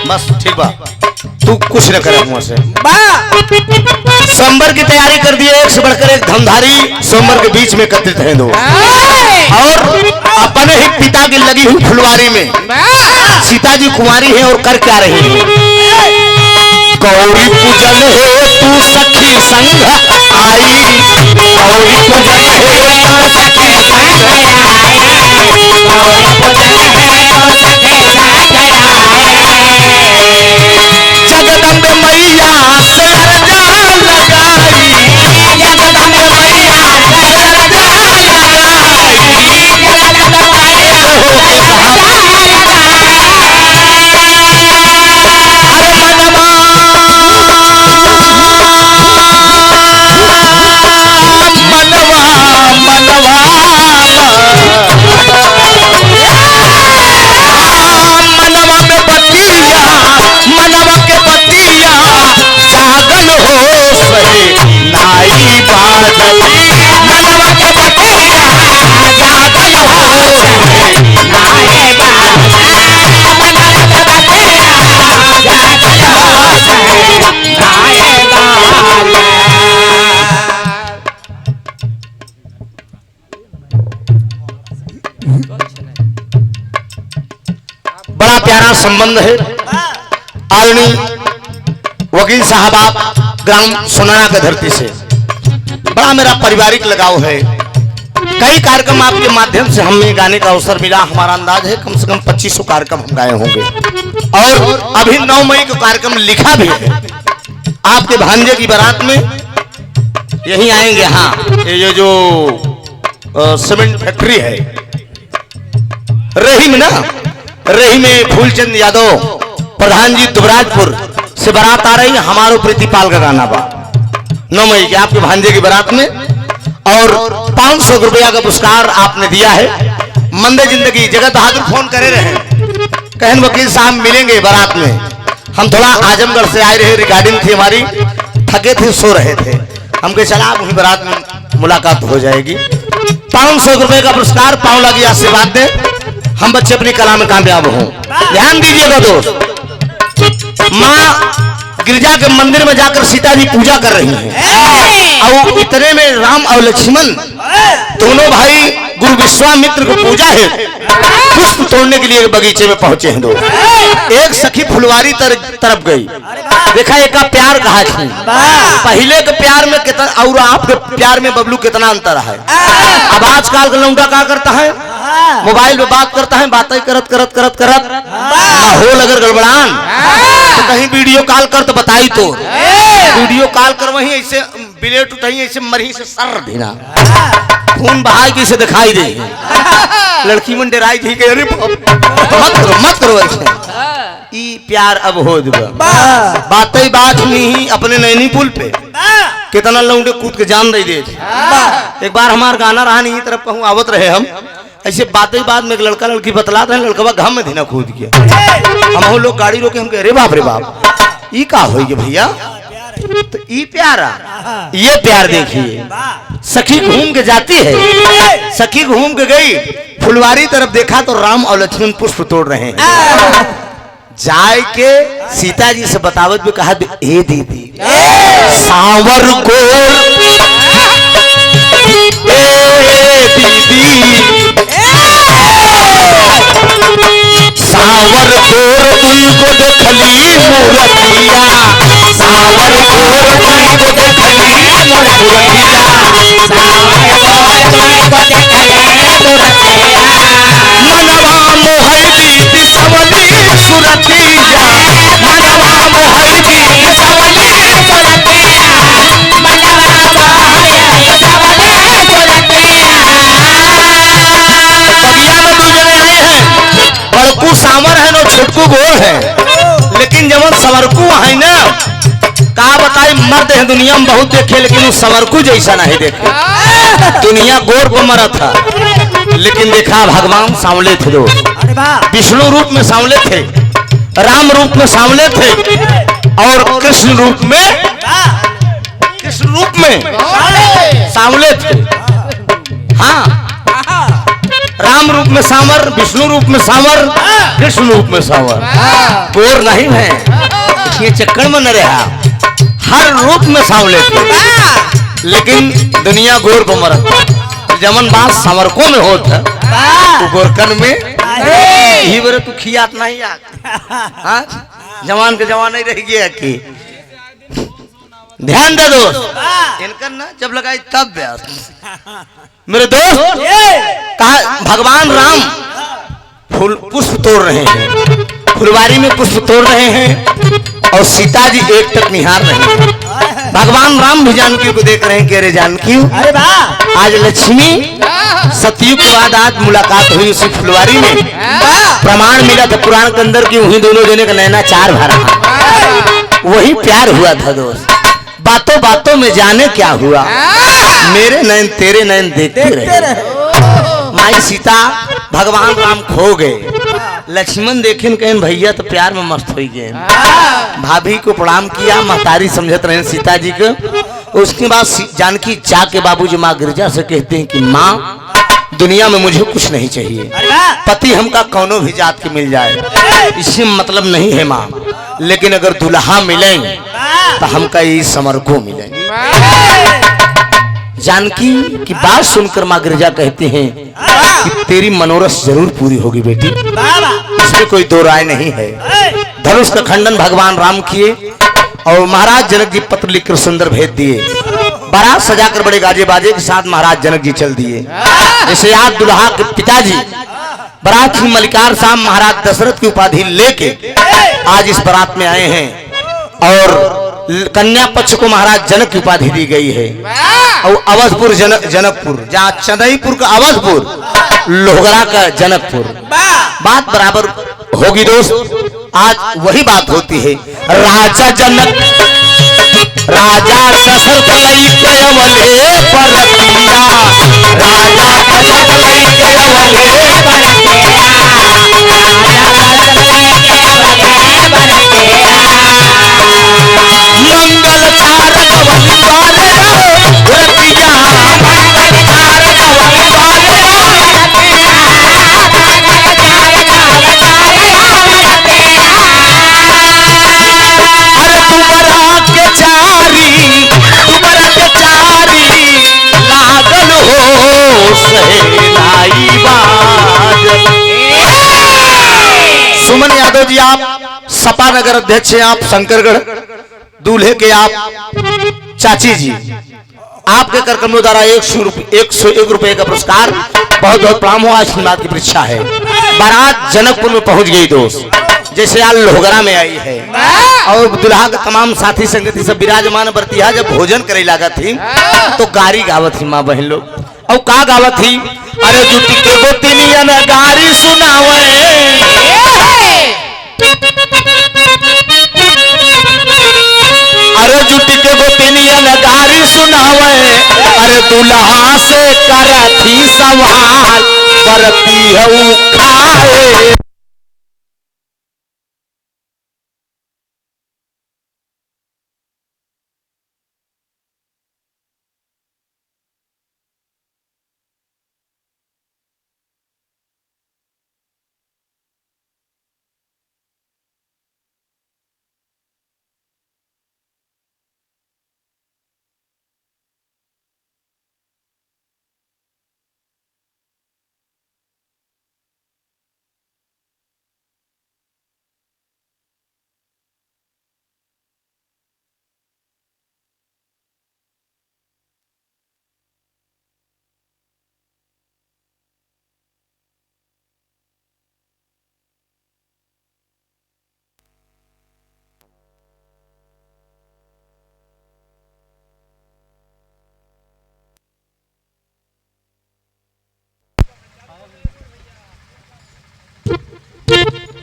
बस ठीक बा, तू कुछ न करे मुँह से। सोमवार की तैयारी कर दिए, एक से बढ़कर एक धमधारी सोमवार के बीच में एकत्रित हैं दो, और अपने ही पिता की लगी हुई फुलवारी में सीता जी कुंवारी है और कर क्या रही है। गौरी पूजन है तू सखी संग आई, गौरी पूजन है तू सखी संग आई, गौरी पूजन है तू सखी संग आई, जगदम्ब मैया से अर्जा लगाई, जगदम्ब मैया से अर्जा लगाई, जगदम्ब मैया से अर्जा बड़ा प्यारा संबंध है। आदरणीय वकील साहब आप ग्राम सोनाना के धरती से, बड़ा मेरा पारिवारिक लगाव है। कई कार्यक्रम आपके माध्यम से हमें गाने का अवसर मिला। हमारा अंदाज है कम से कम 2500 कार्यक्रम हम गाए होंगे, और अभी 9 मई को कार्यक्रम लिखा भी है। आपके भांजे की बारात में यही आएंगे। हाँ, ये जो सीमेंट फैक्ट्री है रही में ना, रही में फूलचंद यादव प्रधान जी दुबराजपुर से बारात आ रही है। हमारो प्रीतिपाल का गाना बा 9 मई के आपके भांजे की बारात में, और 500 रुपया का पुरस्कार आपने दिया है। मंदे जिंदगी जगत बहादुर फोन करे रहे, कहन वकील साहब मिलेंगे बारात में। हम थोड़ा आजमगढ़ से आए रहे, रिकॉर्डिंग थी हमारी, थके थे, सो रहे थे। हम कहे चला वहीं बारात में मुलाकात हो जाएगी। 500 रुपए का पुरस्कार, 5 लाख की आशीर्वाद दे, हम बच्चे अपनी कला में कामयाब हों। ध्यान दीजिएगा दोस्त, माँ गिरजा के मंदिर में जाकर सीता जी पूजा कर रही हैं, और इतने में राम और लक्ष्मण दोनों भाई गुरु विश्वामित्र को पूजा है पुष्प तोड़ने के लिए बगीचे में पहुंचे हैं। दो एक सखी फुलवारी तरफ गई, देखा एक का प्यार कहा थी। पहले के प्यार में कितना और आपके प्यार में बबलू कितना अंतर है। अब आजकल का लौंडा क्या करता है, मोबाइल में बात करता है, बातें करत करत करत करत माहौल अगर गड़बड़ान तो कहीं वीडियो कॉल कर तो बताई, तो वीडियो कॉल कर वही ऐसे बिलेट उठाई, ऐसे मरी से सर देना खून बहाई की से दिखाई दे। लड़की मन डराई थी कि अरे मत करो ऐसे। ई प्यार अब हो बातें बात नहीं अपने नैनी पुल पे कितना लौंडे कूद के जान दे दे। एक बार हमारा गाना रहा नहीं तरफ कहूँ आवत रहे, हम ऐसे बातें बाद में एक लड़का लड़की बतलाते हैं, लड़का घाम में धीना कूद गया। हम लोग गाड़ी रोके, हम कह रे बाप ई का हो भैया, तो ई प्यारा, ये प्यार देखिए। सखी घूम के जाती है, सखी घूम के गई फुलवारी तरफ, देखा तो राम और लक्ष्मण पुष्प तोड़ रहे हैं। जाए के सीता जी से बतावत भी कहा, ए दीदी सांवर गोर, दीदी सांवर गोर उनको देखली मूर्तिया, सांवर गोर उनको देखली मूर्तिया, सांवर गोर उनको देखली मूर्तिया, मनवा मोहर दीदी सवली सुरतिया, मनवा मोहर दीदी सवली सुरतिया, मनवा मोहर सवली सुरतिया। बगिया में 2 जने आए हैं, बड़कू सांवर है नो छोटकू गोर है, लेकिन जब सवरकू है ना का बताई, मर्द है दुनिया में बहुत देखे, लेकिन वो सवरकू जैसा नहीं देखे। दुनिया गोर को मरा था, लेकिन देखा भगवान सांवले थे। दो विष्णु रूप में सांवले थे, राम रूप में सांवले थे, और कृष्ण रूप में सांवले थे। हाँ, राम रूप में सांवर, विष्णु रूप में सांवर, कृष्ण रूप में सांवर, गोर नहीं है, ये चक्कर में न रहा। हर रूप में सांवले थे, लेकिन दुनिया गोर को मरत। जमन बात संवरकों में होता तो गोरकन में ही बरे तू खियात नहीं आ। हाँ? जवान के जवान नहीं रह गया कि ध्यान दे दोस्त, इनका ना जब लगाई तब व्यास। मेरे दोस्त कहा भगवान राम फूल पुष्प तोड़ रहे हैं, फुलवारी में पुष्प तोड़ रहे हैं और सीता जी एक टक निहार रहे हैं। भगवान राम भी जानकी को देख रहे हैं कि अरे जानकी, अरे वाह, आज लक्ष्मी सतयुग के बाद आज मुलाकात हुई उसी फुलवारी में। प्रमाण मिला था पुराण के अंदर कि वही दोनों जने का नैना चार भरा, वही प्यार हुआ था दोस्त। बातों बातों में जाने क्या हुआ, मेरे नैन तेरे नैन देखते रहे। माई सीता भगवान राम खो गए, लक्ष्मण देखे कहें भैया तो प्यार में मस्त हो गए। भाभी को प्रणाम किया, महतारी समझत रहे सीता जी को। उसके बाद जानकी जाके बाबूजी माँ गिरजा से कहते हैं कि माँ दुनिया में मुझे कुछ नहीं चाहिए, पति हमका कौनो भी जात के मिल जाए, इससे मतलब नहीं है माँ, लेकिन अगर दुल्हा मिले तो हमका ये समर को मिले। जानकी की बात सुनकर माँ गिरजा कहते हैं कि तेरी मनोरथ जरूर पूरी होगी बेटी, इसमें कोई दो राय नहीं है। धनुष का खंडन भगवान राम किए और महाराज जनक जी पत्र लिखकर सुंदर भेज दिए। बारात सजाकर बड़े गाजे बाजे के साथ महाराज जनक जी चल दिए। जैसे आप दुल्हा के पिताजी बारात की मलिकार साहब महाराज दशरथ की उपाधि लेके आज इस बारात में आए हैं और कन्या पक्ष को महाराज जनक की उपाधि दी गई है। और अवधपुर जनकपुर, जहाँ चंदईपुर का अवधपुर, लोहगड़ा का जनकपुर, बात बराबर होगी दोस्त। आज वही बात होती है। राजा जनक राजा दशरथ लइके अवले परतिया, राजा दशरथ लइके अवले परतिया, मंगल चारक वली वाले रतिया, मंगल चारक वली वाले अरे तुमरा के चारी लागल हो सहनाई बाज। सुमन यादव जी, आप सपा नगर अध्यक्ष हैं, आप शंकरगढ़ दूल्हे के आप चाची जी, आपके कार्यक्रमों द्वारा 101 रुपए का पुरस्कार, बहुत बहुत प्रणाम हो। आशीर्वाद की परीक्षा है। बारात जनकपुर में पहुंच गई दोस्त, जैसे आज लोहगड़ा में आई है और दुल्हा के तमाम साथी संगति सब विराजमान बरतिया जब भोजन करे लगा थी तो गारी गावत थी माँ बहन लोग। और का गावत थी, अरे जुटी के गोतिनिया न गारी सुनावे, अरे जुटी के गोतिनिया न गारी सुनावे, अरे दुल्हा से करथी सवाल बरती है खाए।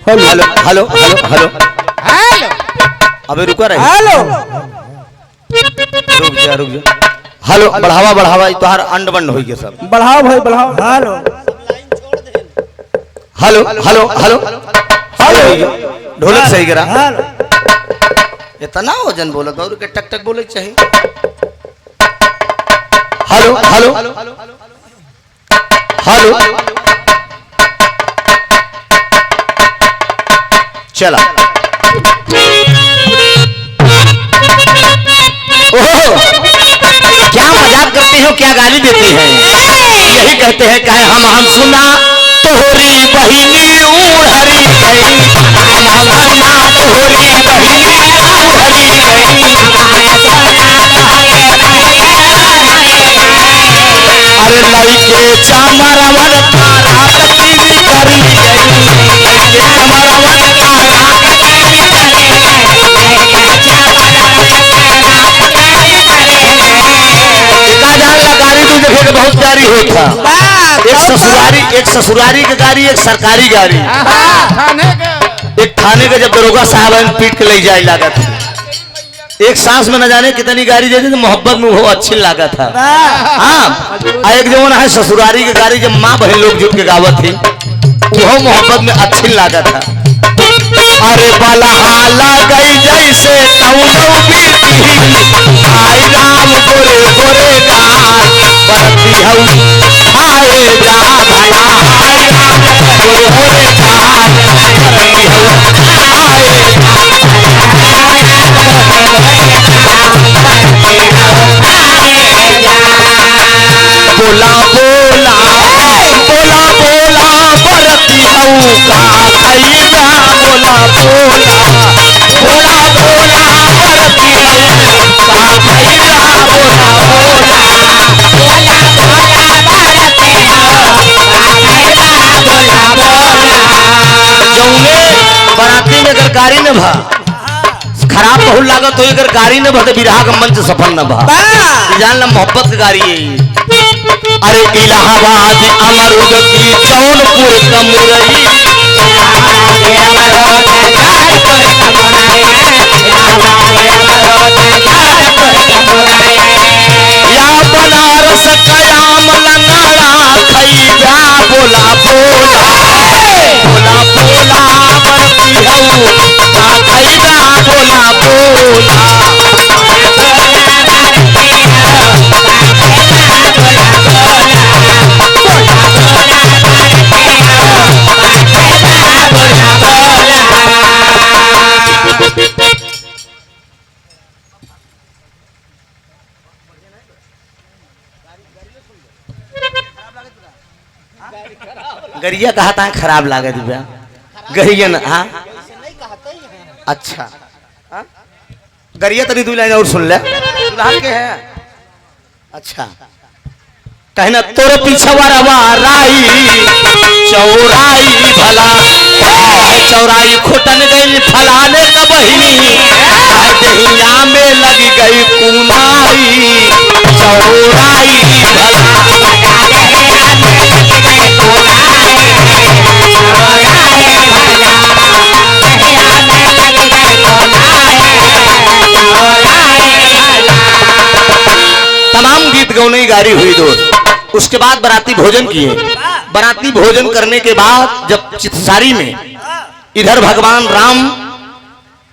Hello hello hello hello hello, अबे रुका रहे, हेलो रुक जा। हेलो, बढ़ावा बढ़ावा तोहार अंड बंड हो गया सब। बढ़ाओ भाई बढ़ाओ। Hello hello hello hello hello, ढोलक सही करा। हेलो, इतना वजन बोलत और के टक टक बोले चाहिए। हेलो हेलो हेलो हेलो चला। ओहो क्या मजाक करते हो, क्या गाली देती हैं? यही कहते हैं कहे हम सुना तोहरी बहिनी उड़हरी गई, हम सुना तोहरी बहिनी उड़हरी गई। अरे लड़के चमरवन तारा कतीरी करी गई, लड़के चमरवन तारा कतीरी करी गई। गाड़ी तू देखे के बहुत प्यारी होता, एक ससुरारी की गाड़ी, एक सरकारी गाड़ी। एक थाने के जब दरोगा साहब पीट के ले जाए लागत, एक सांस में न जाने कितनी गाड़ी देती, तो मोहब्बत में वो अच्छी लागत था। हाँ, एक जवन है ससुरारी की गाड़ी, जब माँ बहन लोग जुट के गावत थी, वो मोहब्बत में अच्छी लागत था। अरे बलहाला गई जैसे कौनो बीती, आई राम गोरे गोरे गाल बरती हूँ, आए जा भला आई राम गोरे गोरे गाल बरती हूँ, आए बोला बोला बोला बोला बरती हूँ का खैरा, बोला बोला बोला बोला बरती हूँ का खैरा, बोला बोला बोला बोला बरती हूँ का खैरा, बोला बोला। जौने बराती में अगर गाड़ी न भा खराब बहुत लागत हो, अगर गाड़ी न भा तो बिरहा का मंच सफल न भा। जान ला मोहब्बत की गाड़ी है। अरे इलाहाबाद अमरुद की जौनपुर कमुरई, या बनारस कयाम लंगड़ा खैया, बोला बोला बोला बोला बरती हूँ का खैया, बोला बोला गरिया कहा था खराब लागत भैया, गरिया ना। हाँ अच्छा, गरिया तरी दू लाइन और सुन ले के है। अच्छा कहना तोर पिछवरवा राई चौराई भला, चौराई खोटन गई फलाने का बहिनी, दहिया में लगी गई कुनाई, चौराई भला तमाम गीत गौने गारी हुई दोस्त। उसके बाद बराती भोजन किए। बराती भोजन करने के बाद जब चित्सारी में इधर भगवान राम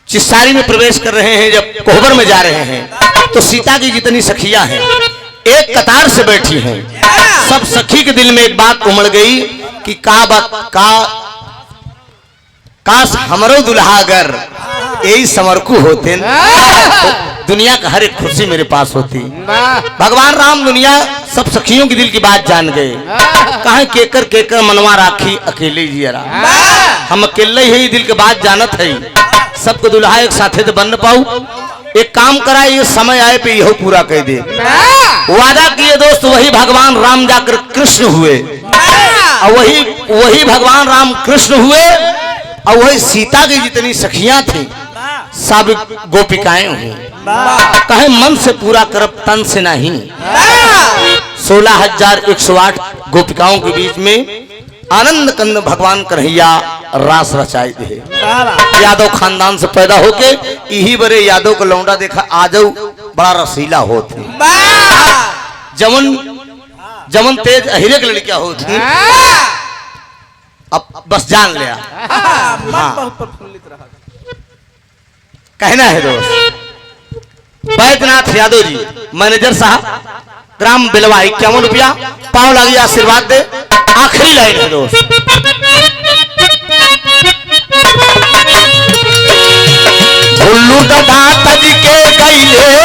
चित्सारी में प्रवेश कर रहे हैं, जब कोहबर में जा रहे हैं, तो सीता की जितनी सखियां हैं एक कतार से बैठी हैं। सब सखी के दिल में एक बात उमड़ गई कि काश हमरो दुल्हा अगर यही समरकू होते तो दुनिया का हर एक खुशी मेरे पास होती। भगवान राम दुनिया सब सखियों के दिल की बात जान गए। कहे केकर मनवा राखी अकेले जियरा, हम अकेले ही दिल की बात जानत है। सबको दुल्हा एक साथे तो बन पाऊ, एक काम करा, ये समय आए पे यह पूरा कह दे। वादा किए दोस्त, वही भगवान राम जाकर कृष्ण हुए, और वही भगवान राम कृष्ण हुए, और वही सीता की जितनी सखियां थी सब गोपिकाएं हुई। कहे मन से पूरा करब तन से नहीं। 16,108 गोपिकाओं के बीच में आनंद कंद भगवान कन्हैया रास रचाए थे। यादव खानदान से पैदा होके यही बड़े यादव को लौंडा देखा आजऊ बड़ा रसीला होते, जमन तेज अहिरे की लड़कियां होती। अब बस जान लिया। कहना है दोस्त, बैद्यनाथ यादव जी मैनेजर साहब ग्राम बिलवा 51 रुपया। पाँव लगी आशीर्वाद दे। आखिरी लाइन है दोस्त। उल्लू दादा तज के गईले